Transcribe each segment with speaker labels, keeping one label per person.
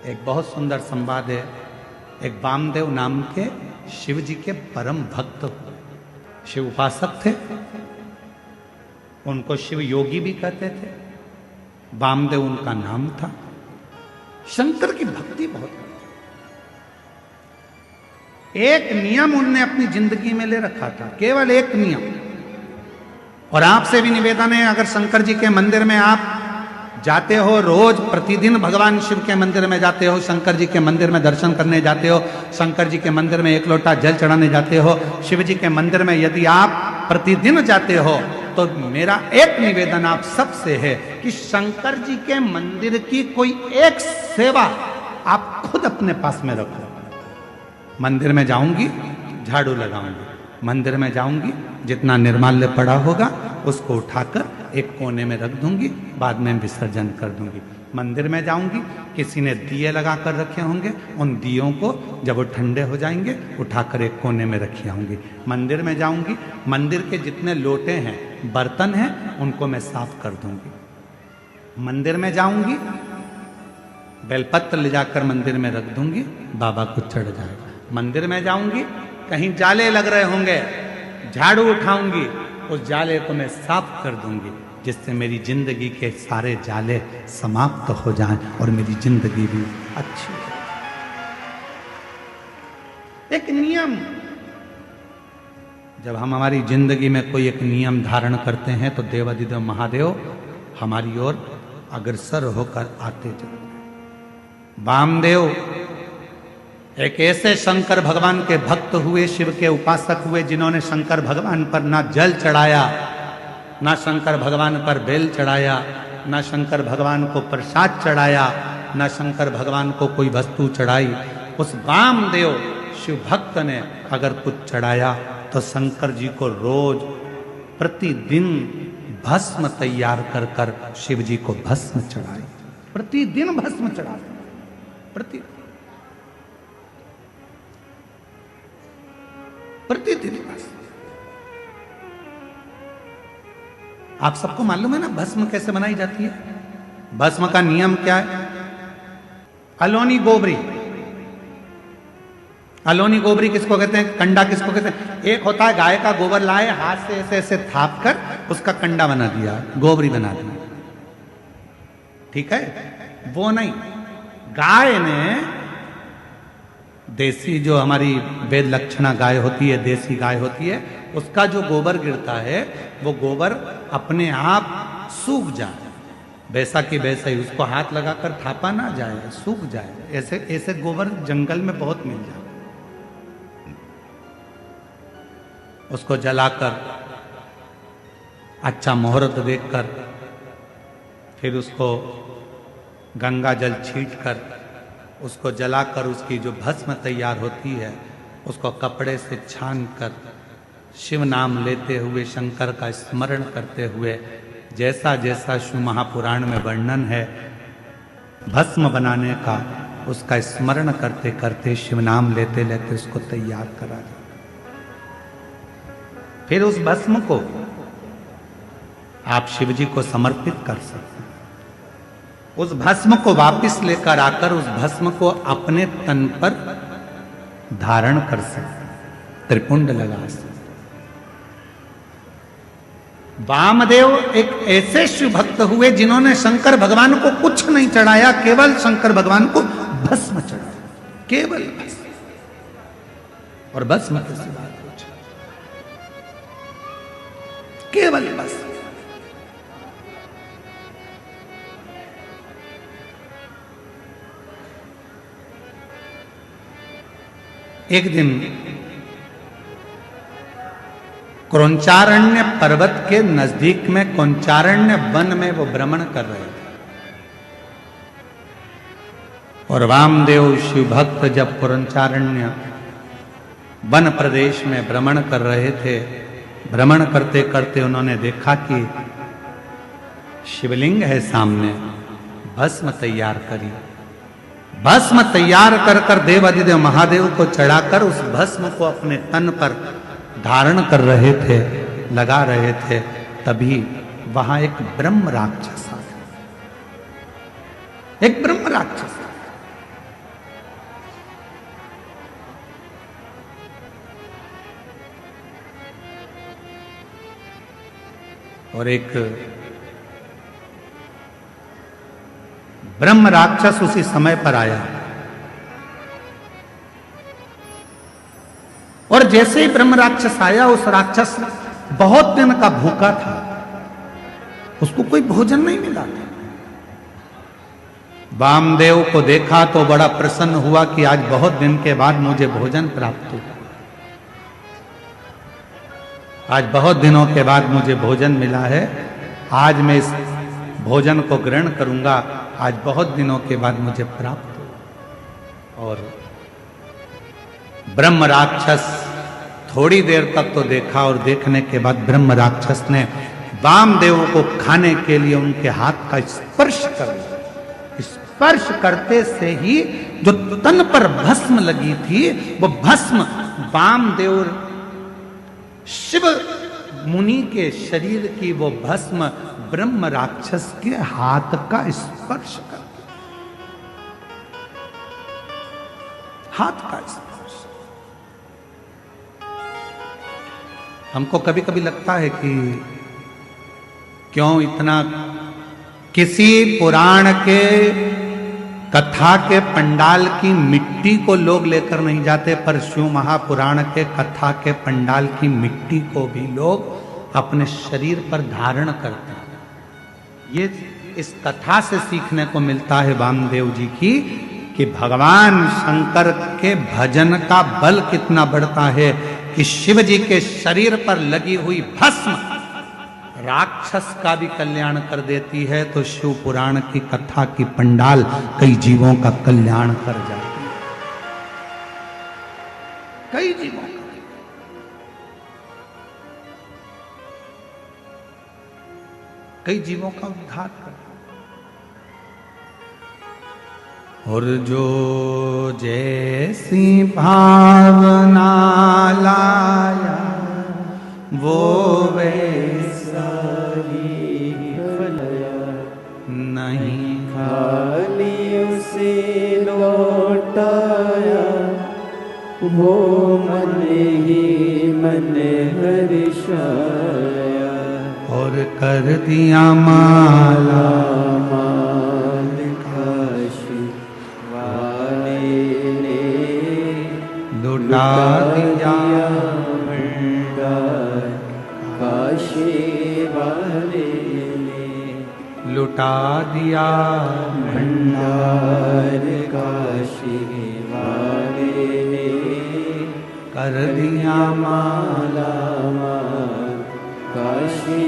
Speaker 1: एक बहुत सुंदर संवाद है। एक वामदेव नाम के शिव जी के परम भक्त हुए, शिव उपासक थे, उनको शिव योगी भी कहते थे, वामदेव उनका नाम था। शंकर की भक्ति बहुत करते। एक नियम उनने अपनी जिंदगी में ले रखा था, केवल एक नियम। और आपसे भी निवेदन है, अगर शंकर जी के मंदिर में आप जाते हो, रोज प्रतिदिन भगवान शिव के मंदिर में जाते हो, शंकर जी के मंदिर में दर्शन करने जाते हो, शंकर जी के मंदिर में एक लोटा जल चढ़ाने जाते हो, शिव जी के मंदिर में यदि आप प्रतिदिन जाते हो, तो मेरा एक निवेदन आप सबसे है कि शंकर जी के मंदिर की कोई एक सेवा आप खुद अपने पास में रखो। मंदिर में जाऊंगी, झाड़ू लगाऊंगी, मंदिर में जाऊंगी, जितना निर्माल्य पड़ा होगा उसको उठाकर एक कोने में रख दूंगी, बाद में विसर्जन कर दूंगी। मंदिर में जाऊंगी, किसी ने दिए लगा कर रखे होंगे, उन दियों को जब वो ठंडे हो जाएंगे उठाकर एक कोने में रखी आऊंगी। मंदिर में जाऊंगी, मंदिर के जितने लोटे हैं, बर्तन हैं, उनको मैं साफ कर दूंगी। मंदिर में जाऊंगी, बेलपत्र ले जाकर मंदिर में रख दूंगी, बाबा को चढ़ जाएगा। मंदिर में जाऊंगी, कहीं जाले लग रहे होंगे, झाड़ू उठाऊंगी, उस जाले को मैं साफ कर दूंगी, जिससे मेरी जिंदगी के सारे जाले समाप्त हो जाएं और मेरी जिंदगी भी अच्छी हो। एक नियम, जब हम हमारी जिंदगी में कोई एक नियम धारण करते हैं तो देवाधिदेव महादेव हमारी ओर अग्रसर होकर आते चलते हैं। वामदेव एक ऐसे शंकर भगवान के भक्त हुए, शिव के उपासक हुए, जिन्होंने शंकर भगवान पर ना जल चढ़ाया, ना शंकर भगवान पर बेल चढ़ाया, ना शंकर भगवान को प्रसाद चढ़ाया, ना शंकर भगवान को कोई वस्तु चढ़ाई। उस वामदेव शिव भक्त ने अगर कुछ चढ़ाया तो शंकर जी को रोज प्रतिदिन भस्म तैयार कर कर शिव जी को भस्म चढ़ाई। प्रतिदिन भस्म चढ़ाई, प्रतिदिन भस्म। आप सबको मालूम है ना भस्म कैसे बनाई जाती है? भस्म का नियम क्या है? अलोनी गोबरी। अलोनी गोबरी किसको कहते हैं? कंडा किसको कहते हैं? एक होता है गाय का गोबर लाए, हाथ से ऐसे ऐसे थाप कर उसका कंडा बना दिया, गोबरी बना दी, ठीक है? वो नहीं, गाय ने देसी जो हमारी वेद लक्षणा गाय होती है, देसी गाय होती है, उसका जो गोबर गिरता है वो गोबर अपने आप सूख जाए, वैसा कि वैसा ही, उसको हाथ लगाकर थापा ना जाए, सूख जाए। ऐसे ऐसे गोबर जंगल में बहुत मिल जाए। उसको जलाकर अच्छा मुहूर्त देखकर फिर उसको गंगा जल छीट कर उसको जलाकर उसकी जो भस्म तैयार होती है उसको कपड़े से छान कर शिव नाम लेते हुए, शंकर का स्मरण करते हुए, जैसा जैसा शिव महापुराण में वर्णन है भस्म बनाने का, उसका स्मरण करते करते, शिव नाम लेते लेते उसको तैयार करा जाए। फिर उस भस्म को आप शिव जी को समर्पित कर सकते हैं। उस भस्म को वापस लेकर आकर उस भस्म को अपने तन पर धारण कर सकते, त्रिपुंड लगा सकते। वामदेव एक ऐसे शिव भक्त हुए जिन्होंने शंकर भगवान को कुछ नहीं चढ़ाया, केवल शंकर भगवान को भस्म चढ़ाया, केवल भस्म। और भस्म कैसी बात कुछ, केवल भस्म। एक दिन क्रौंचारण्य पर्वत के नजदीक में क्रौंचारण्य वन में वो भ्रमण कर रहे थे। और वामदेव शिव भक्त जब क्रौंचारण्य वन प्रदेश में भ्रमण कर रहे थे, भ्रमण करते करते उन्होंने देखा कि शिवलिंग है सामने, भस्म तैयार करी। भस्म तैयार कर कर देवाधिदेव महादेव को चढ़ाकर उस भस्म को अपने तन पर धारण कर रहे थे, लगा रहे थे। तभी वहां एक ब्रह्म राक्षस आ गया, एक ब्रह्म राक्षस। और एक ब्रह्म राक्षस उसी समय पर आया। और जैसे ही ब्रह्म राक्षस आया, उस राक्षस बहुत दिन का भूखा था, उसको कोई भोजन नहीं मिला था। वामदेव को देखा तो बड़ा प्रसन्न हुआ कि आज बहुत दिन के बाद मुझे भोजन प्राप्त हुआ, आज बहुत दिनों के बाद मुझे भोजन मिला है, आज मैं इस भोजन को ग्रहण करूंगा, आज बहुत दिनों के बाद मुझे प्राप्त हुआ। और ब्रह्म राक्षस थोड़ी देर तक तो देखा, और देखने के बाद ब्रह्म राक्षस ने वामदेव को खाने के लिए उनके हाथ का स्पर्श कर दिया। स्पर्श करते से ही जो तन पर भस्म लगी थी, वो भस्म वामदेव शिव मुनि के शरीर की वो भस्म ब्रह्म राक्षस के हाथ का स्पर्श कर दिया। हाथ का स्पर्श। हमको कभी कभी लगता है कि क्यों इतना, किसी पुराण के कथा के पंडाल की मिट्टी को लोग लेकर नहीं जाते, पर शिव महापुराण के कथा के पंडाल की मिट्टी को भी लोग अपने शरीर पर धारण करते हैं। ये इस कथा से सीखने को मिलता है वामदेव जी की, कि भगवान शंकर के भजन का बल कितना बढ़ता है, कि शिव जी के शरीर पर लगी हुई भस्म राक्षस का भी कल्याण कर देती है, तो शिव पुराण की कथा की पंडाल कई जीवों का कल्याण कर जाती है, कई जीवों का। कई जीवों का उद्धार कर। और जो जैसी भावना लाया, वो वैसा ही फलया, नहीं खाली उसे लौटाया, वो मन ही मन हर्षाया। और कर दिया माला माल काशी वाले ने, लुटा दिया काशी वाले ने, लुटा दिया भंडार काशी वाले ने, कर दिया माला माल काशी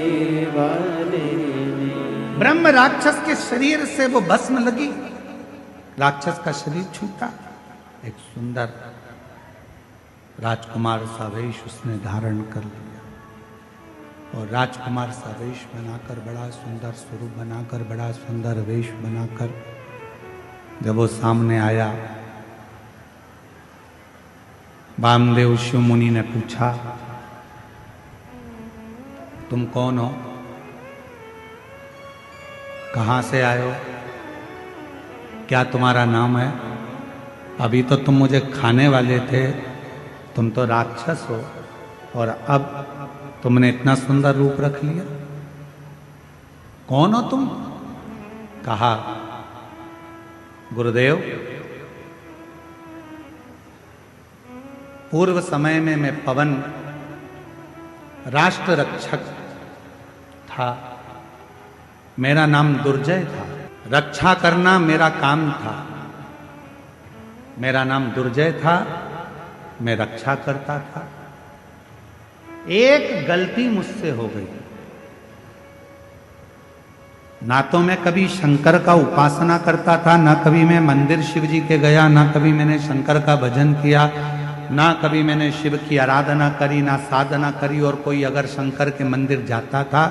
Speaker 1: वाले ने। ब्रह्म राक्षस के शरीर से वो भस्म लगी, राक्षस का शरीर छूटा, एक सुंदर राजकुमार सा वेश उसने धारण कर लिया, और राजकुमार सा वेश बनाकर, बड़ा सुंदर स्वरूप बनाकर, बड़ा सुंदर वेश बनाकर जब वो सामने आया, वामदेव शिव मुनि ने पूछा, तुम कौन हो, कहां से आए हो, क्या तुम्हारा नाम है? अभी तो तुम मुझे खाने वाले थे, तुम तो राक्षस हो, और अब तुमने इतना सुंदर रूप रख लिया, कौन हो तुम? कहा, गुरुदेव, पूर्व समय में मैं पवन राष्ट्र रक्षक था, मेरा नाम दुर्जय था, रक्षा करना मेरा काम था, मेरा नाम दुर्जय था, मैं रक्षा करता था। एक गलती मुझसे हो गई, ना तो मैं कभी शंकर का उपासना करता था, ना कभी मैं मंदिर शिव जी के गया, ना कभी मैंने शंकर का भजन किया, ना कभी मैंने शिव की आराधना करी, ना साधना करी। और कोई अगर शंकर के मंदिर जाता था,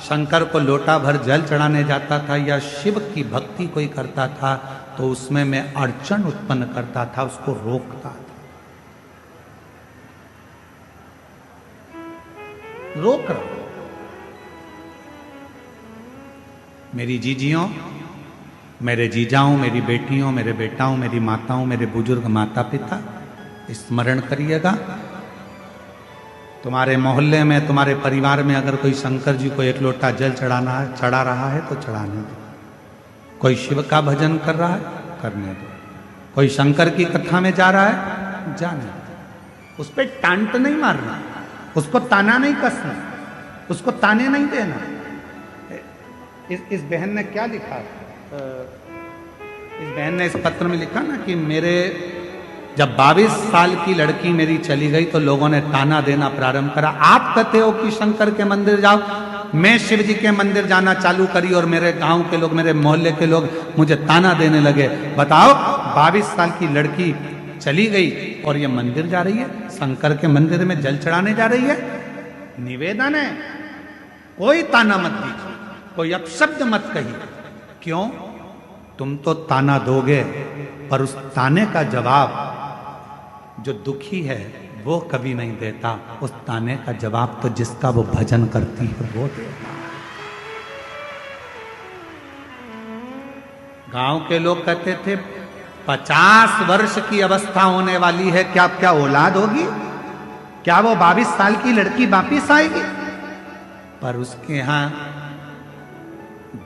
Speaker 1: शंकर को लोटा भर जल चढ़ाने जाता था, या शिव की भक्ति कोई करता था, तो उसमें मैं अड़चन उत्पन्न करता था, उसको रोकता था, रोक रहा। मेरी जीजियों, मेरे जीजाओं, मेरी बेटियों, मेरे बेटाओं, मेरी माताओं, मेरे बुजुर्ग माता पिता, स्मरण करिएगा, तुम्हारे मोहल्ले में, तुम्हारे परिवार में अगर कोई शंकर जी को एक लोटा जल चढ़ा रहा है तो चढ़ाने दो। कोई शिव का भजन कर रहा है, करने दो। कोई शंकर की कथा में जा रहा है, जाने दो। उस पर टांट नहीं मारना, उसको ताना नहीं कसना, उसको ताने नहीं देना। इस बहन ने क्या लिखा, इस बहन ने इस पत्र में लिखा ना कि मेरे जब 22 साल की लड़की मेरी चली गई तो लोगों ने ताना देना प्रारंभ करा। आप कहते हो कि शंकर के मंदिर जाओ, मैं शिव जी के मंदिर जाना चालू करी और मेरे गांव के लोग, मेरे मोहल्ले के लोग मुझे ताना देने लगे। बताओ, 22 साल की लड़की चली गई और ये मंदिर जा रही है, शंकर के मंदिर में जल चढ़ाने जा रही है। निवेदन है, कोई ताना मत दीजिए, कोई अपशब्द मत कहिए। क्यों? तुम तो ताना दोगे, पर उस ताने का जवाब जो दुखी है वो कभी नहीं देता। उस ताने का जवाब तो जिसका वो भजन करती है वो देता है। गांव के लोग कहते थे 50 वर्ष की अवस्था होने वाली है, क्या औलाद होगी? क्या वो 22 साल की लड़की वापिस आएगी? पर उसके यहां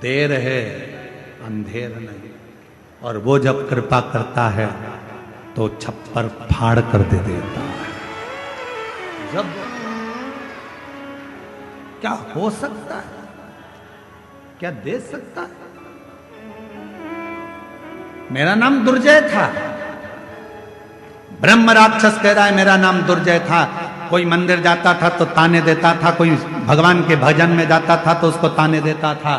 Speaker 1: देर है, अंधेर नहीं। और वो जब कृपा करता है तो छप्पर फाड़ कर दे देता है। जब क्या हो सकता है, क्या दे सकता है? मेरा नाम दुर्जय था, ब्रह्म राक्षस कह रहा है मेरा नाम दुर्जय था। कोई मंदिर जाता था तो ताने देता था, कोई भगवान के भजन में जाता था तो उसको ताने देता था।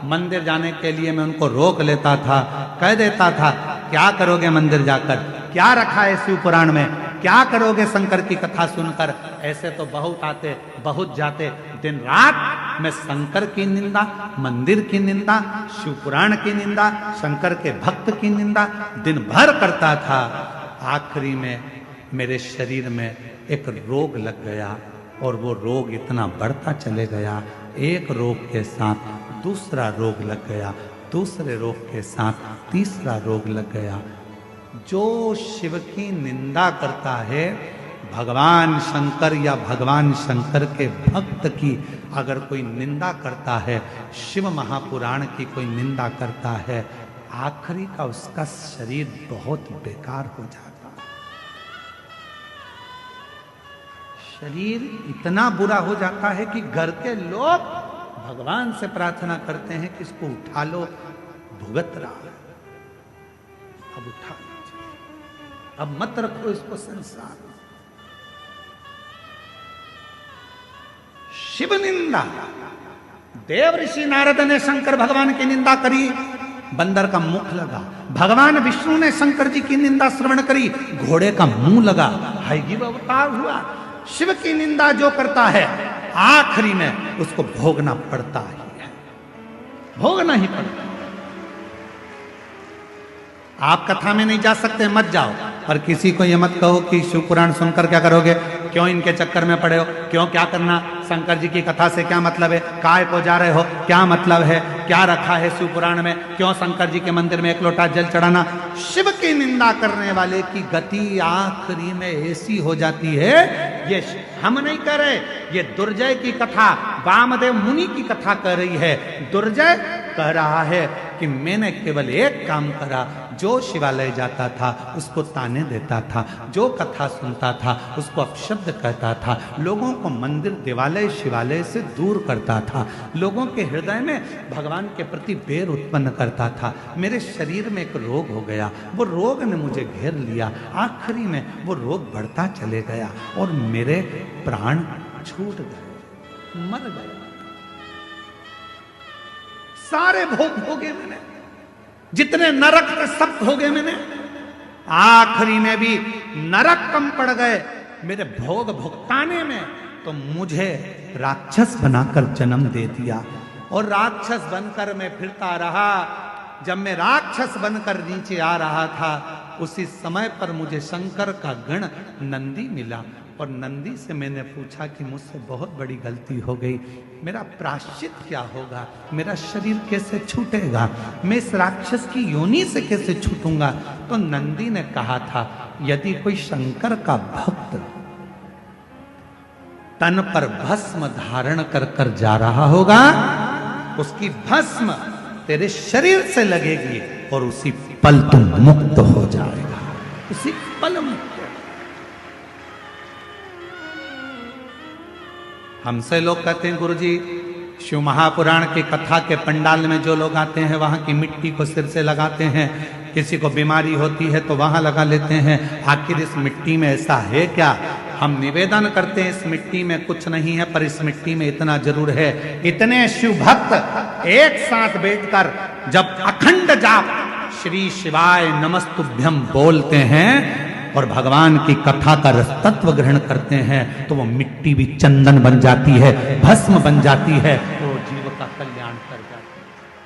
Speaker 1: मंदिर जाने के लिए मैं उनको रोक लेता था, कह देता था क्या करोगे मंदिर जाकर, क्या रखा है शिव पुराण में, क्या करोगे शंकर की कथा सुनकर। ऐसे तो बहुत आते बहुत जाते, दिन रात मैं शंकर की निंदा, मंदिर की निंदा, शिव पुराण की निंदा, शंकर के भक्त की निंदा दिन भर करता था। आखिरी में मेरे शरीर में एक रोग लग गया और वो रोग इतना बढ़ता चले गया। एक रोग के साथ दूसरा रोग लग गया, दूसरे रोग के साथ तीसरा रोग लग गया। जो शिव की निंदा करता है, भगवान शंकर या भगवान शंकर के भक्त की अगर कोई निंदा करता है, शिव महापुराण की कोई निंदा करता है, आखिरी का उसका शरीर बहुत बेकार हो जाता है। शरीर इतना बुरा हो जाता है कि घर के लोग भगवान से प्रार्थना करते हैं कि इसको उठा लो, भुगत रहा है, अब उठा लो, अब मत रखो इसको संसार में। शिव निंदा, देव ऋषि नारद ने शंकर भगवान की निंदा करी, बंदर का मुख लगा। भगवान विष्णु ने शंकर जी की निंदा श्रवण करी, घोड़े का मुंह लगा, हयग्रीव अवतार हुआ। शिव की निंदा जो करता है आखिरी में उसको भोगना पड़ता ही है, भोगना ही पड़ता है। आप कथा में नहीं जा सकते, मत जाओ, पर किसी को ये मत कहो कि शिव पुराण सुनकर क्या करोगे, क्यों इनके चक्कर में पड़े हो, क्यों क्या करना, शंकर जी की कथा से क्या मतलब है, काय को जा रहे हो, क्या मतलब है, क्या रखा है शिव पुराण में, क्यों शंकर जी के मंदिर में एक लोटा जल चढ़ाना। शिव की निंदा करने वाले की गति आखिरी में ऐसी हो जाती है, ये हम नहीं कह रहे, ये दुर्जय की कथा वामदेव मुनि की कथा कह रही है। दुर्जय कह रहा है कि मैंने केवल एक काम करा, जो शिवालय जाता था उसको ताने देता था, जो कथा सुनता था उसको अपशब्द कहता था, लोगों को मंदिर देवालय शिवालय से दूर करता था, लोगों के हृदय में भगवान के प्रति बैर उत्पन्न करता था। मेरे शरीर में एक रोग हो गया, वो रोग ने मुझे घेर लिया, आखिरी में वो रोग बढ़ता चले गया और मेरे प्राण छूट गए, मर गए। सारे भोग भोगे मैंने, जितने नरक के सब भोगे मैंने, आखिरी में भी नरक कम पड़ गए मेरे भोग भुगताने में। तो मुझे राक्षस बनाकर जन्म दे दिया और राक्षस बनकर मैं फिरता रहा। जब मैं राक्षस बनकर नीचे आ रहा था, उसी समय पर मुझे शंकर का गण नंदी मिला और नंदी से मैंने पूछा कि मुझसे बहुत बड़ी गलती हो गई, मेरा प्रायश्चित क्या होगा, मेरा शरीर कैसे छूटेगा, मैं इस राक्षस की योनि से कैसे छूटूंगा। तो नंदी ने कहा था, यदि कोई शंकर का भक्त तन पर भस्म धारण कर कर जा रहा होगा, उसकी भस्म तेरे शरीर से लगेगी और उसी पल तुम मुक्त हो जाएगा, उसी पल मुक्त। हमसे लोग कहते हैं गुरुजी शिव महापुराण की कथा के पंडाल में जो लोग आते हैं वहां की मिट्टी को सिर से लगाते हैं, किसी को बीमारी होती है तो वहां लगा लेते हैं, आखिर इस मिट्टी में ऐसा है क्या? हम निवेदन करते हैं इस मिट्टी में कुछ नहीं है, पर इस मिट्टी में इतना जरूर है। इतने शिव भक्त एक साथ बैठकर जब अखंड जाप श्री शिवाय नमस्तुभ्यम बोलते हैं और भगवान की कथा का रस तत्व ग्रहण करते हैं तो वो मिट्टी भी चंदन बन जाती है, भस्म बन जाती है, तो जीव का कल्याण